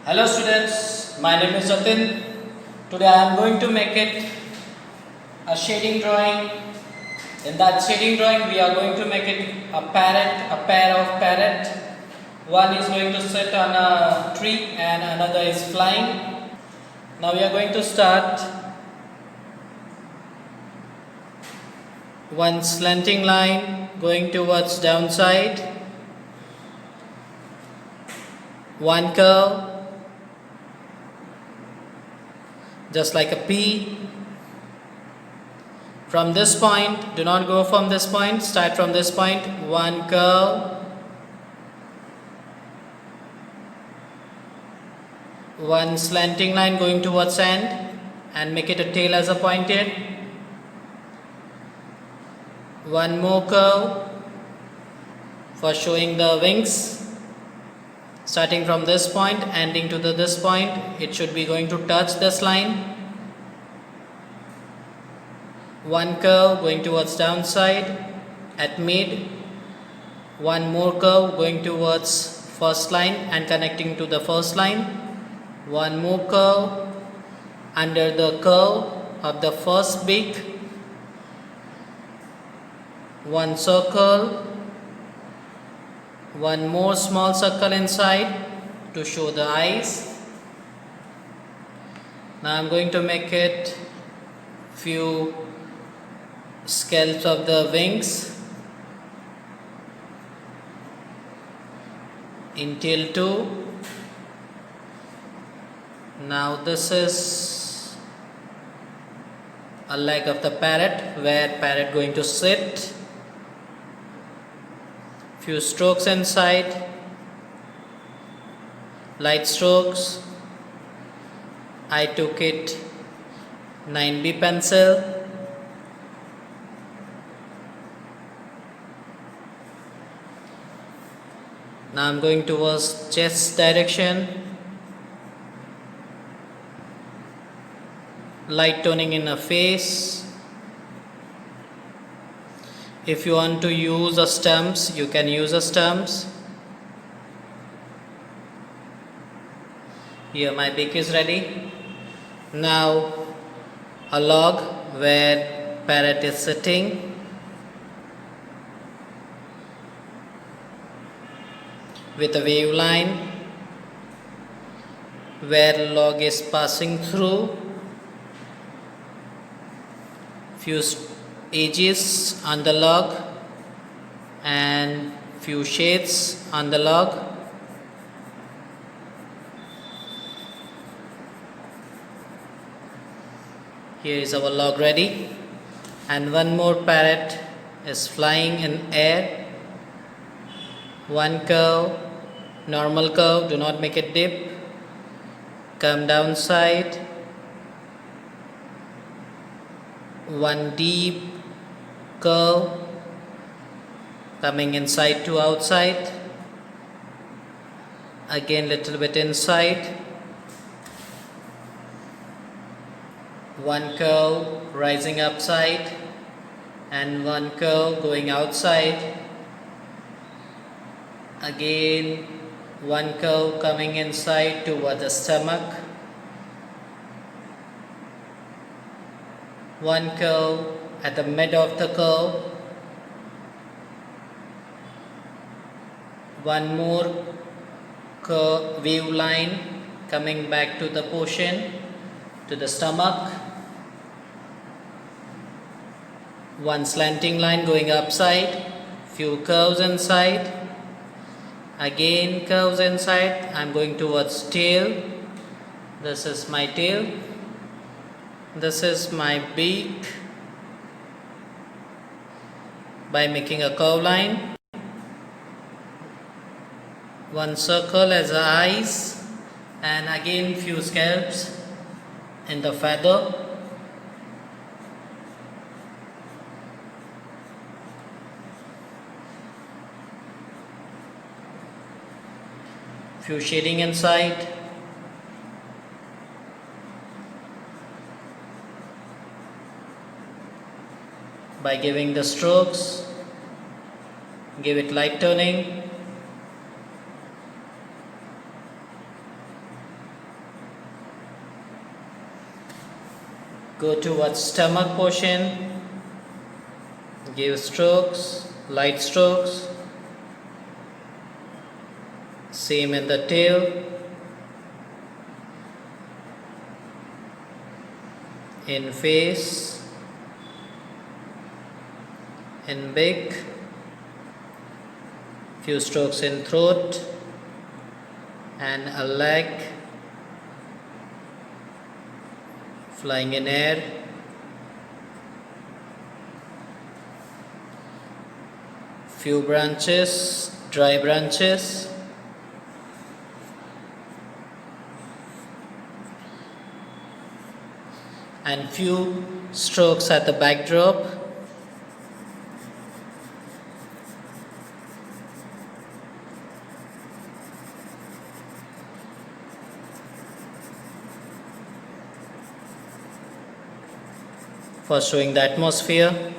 Hello students, my name is Jatin. Today I am going to make it a shading drawing. In that shading drawing we are going to make it a parrot, a pair of parrot. One is going to sit on a tree and another is flying. Now we are going to start one slanting line going towards downside, one curve just like a P. From this point, do not go from this point, start from this point, one curve, one slanting line going towards end and make it a tail as a pointed, one more curve for showing the wings. Starting from this point, ending to this point, it should be going to touch this line. One curve going towards downside at mid. One more curve going towards first line and connecting to the first line. One more curve under the curve of the first beak. One circle. One more small circle inside to show the eyes. Now I am going to make it few scalps of the wings in tail 2. Now this is a leg of the parrot where parrot going to sit. Few strokes inside, light strokes. I took it 9B pencil. Now I'm going towards chest direction, light toning in a face. If you want to use a stumps, you can use a stumps. Here my beak is ready. Now a log where parrot is sitting. With a wave line where log is passing through. Few edges on the log and few shades on the log. Here is our log ready, and one more parrot is flying in air. One curve, normal curve, do not make it dip. Come downside. One deep curve coming inside to outside, again little bit inside, one curve rising upside and one curve going outside, again one curve coming inside towards the stomach, one curve at the mid of the curve, one more curve wave line coming back to the portion to the stomach, one slanting line going upside, few curves inside, again curves inside. I am going towards tail. This is my tail. This is my beak. By making a curve line, one circle as eyes, and again few scalps in the feather. Few shading inside. By giving the strokes, give it light toning. Go towards stomach portion. Give strokes, light strokes. Same in the tail. In face. In beak. Few strokes in throat. And a leg. Flying in air. Few branches, dry branches. And few strokes at the backdrop. For showing the atmosphere.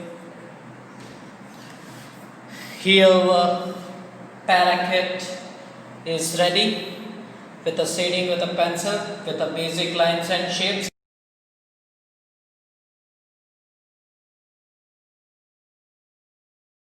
Here our parakeet is ready with a shading with a pencil with the basic lines and shapes.